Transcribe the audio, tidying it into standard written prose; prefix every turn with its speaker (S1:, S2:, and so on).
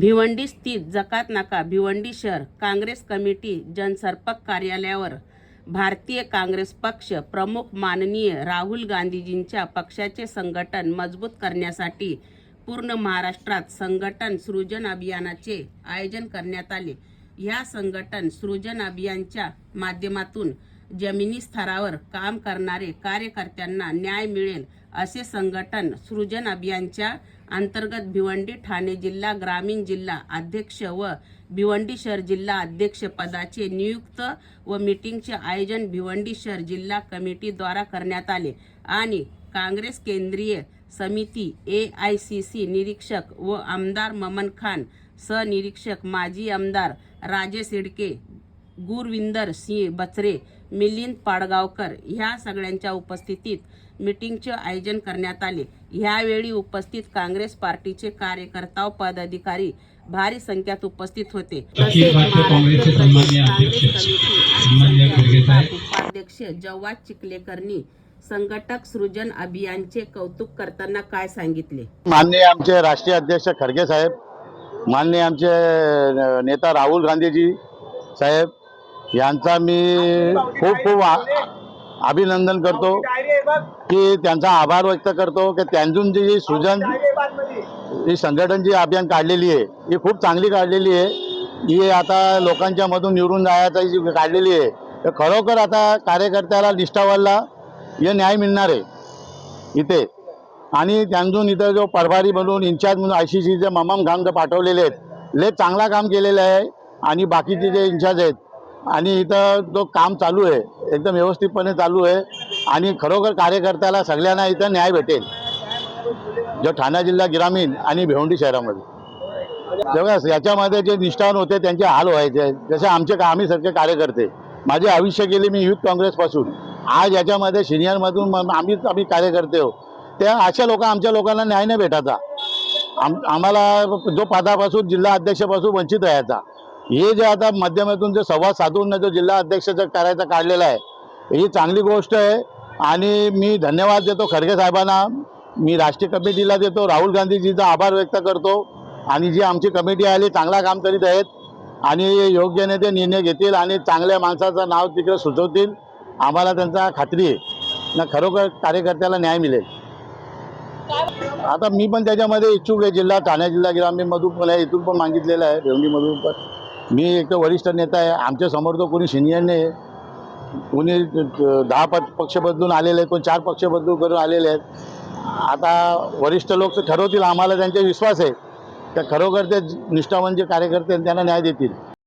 S1: भिवंडी स्थित जकात नाका भिवंडी शहर काँग्रेस कमिटी जनसंपर्क कार्यालयावर भारतीय काँग्रेस पक्ष प्रमुख माननीय राहुल गांधीजींच्या पक्षाचे संघटन मजबूत करण्यासाठी पूर्ण महाराष्ट्रात संघटन सृजन अभियानाचे आयोजन करण्यात आले। या संघटन सृजन अभियानाच्या माध्यमातून जमिनी स्तरावर काम करणारे कार्यकर्त्यांना न्याय मिळेल असे संघटन सृजन अभियानाच्या अंतर्गत भिवंडी ठाणे जिल्हा ग्रामीण जिल्हा अध्यक्ष व भिवंडी शहर जिल्हा अध्यक्ष पदाचे नियुक्त व मीटिंगचे आयोजन भिवंडी शहर जिल्हा कमिटी द्वारा करण्यात आले आणि काँग्रेस केंद्रीय समिती AICC निरीक्षक व आमदार ममन खान, सहनिरीक्षक माजी आमदार राजेश हिडके, गुरविंदर सिंह बचरे, मिलिंद पाडगावकर ह्या सगळ्यांच्या उपस्थितीत मीटिंगचे आयोजन करण्यात आले। यावेळी उपस्थित काँग्रेस पार्टीचे कार्यकर्ता व पदाधिकारी भारी संख्येत उपस्थित होते। तसेच महाराष्ट्र प्रदेश काँग्रेस कमिटी उपाध्यक्ष जवाद चिखलेकरनी संघटक सृजन अभियानचे कौतुक करताना काय सांगितले।
S2: माननीय आमचे राष्ट्रीय अध्यक्ष खरगे साहेब, माननीय आमचे नेता राहुल गांधीजी साहेब यांचा मी खूप अभिनंदन करतो की त्यांचा आभार व्यक्त करतो की त्यांतून जी सृजन ही संघटन जी अभियान काढलेली आहे ही खूप चांगली काढलेली आहे। ही आता लोकांच्या मधून निवडून जायचा जी काढलेली आहे तर खरोखर आता कार्यकर्त्याला निष्ठावानला हे न्याय मिळणार आहे इथे। आणि त्यांतून इथं जो प्रभारी म्हणून इन्चार्ज म्हणून ICCचे ममन खान पाठवलेले आहेत, लय चांगला काम केलेलं आहे। आणि बाकीचे जे इन्चार्ज आहेत आणि इथं जो काम चालू आहे एकदम व्यवस्थितपणे चालू आहे आणि खरोखर कार्यकर्त्याला सगळ्यांना इथं न्याय भेटेल जो ठाणे जिल्हा ग्रामीण आणि भिवंडी शहरामध्ये। तेव्हा याच्यामध्ये जे निष्ठावान होते त्यांचे हाल व्हायचे, जसे आम्ही सारखे कार्यकर्ते माझे आयुष्य गेले मी युथ काँग्रेसपासून आज याच्यामध्ये सिनियरमधून आम्ही कार्यकर्ते हो, त्या अशा आमच्या लोकांना न्याय नाही भेटायचा। आम्हाला जो पदापासून जिल्हा अध्यक्षपासून वंचित राहायचा, हे जे आता माध्यमातून जो संवाद साधून जो जिल्हा अध्यक्षाचा करायचा काढलेला आहे ही चांगली गोष्ट आहे। आणि मी धन्यवाद देतो खरगे साहेबांना, मी राष्ट्रीय कमिटीला देतो, राहुल गांधीजीचा आभार व्यक्त करतो। आणि जी आमची कमिटी आली चांगला काम करीत आहेत आणि योग्य नेते निर्णय घेतील आणि चांगल्या माणसाचं नाव तिकडे सुचवतील, आम्हाला त्यांचा खात्री आहे ना खरोखर कार्यकर्त्याला न्याय मिळेल। आता मी पण त्याच्यामध्ये इच्छुक आहे, जिल्हा ठाणे जिल्हा ग्रामीणमधून पण आहे, इथून पण मागितलेलं आहे भिवंडीमधून पण। मी एक तर वरिष्ठ नेता आहे, आमच्या समोर तो कोणी सिनियर नाही, कोणी 10 पक्ष बदलून आलेले आहेत, कोणी 4 पक्ष बदलून करून आलेले आहेत। आता वरिष्ठ लोक ठरवतील, आम्हाला त्यांचा विश्वास आहे तर खरोखर ते निष्ठावान जे कार्यकर्ते त्यांना न्याय देतील।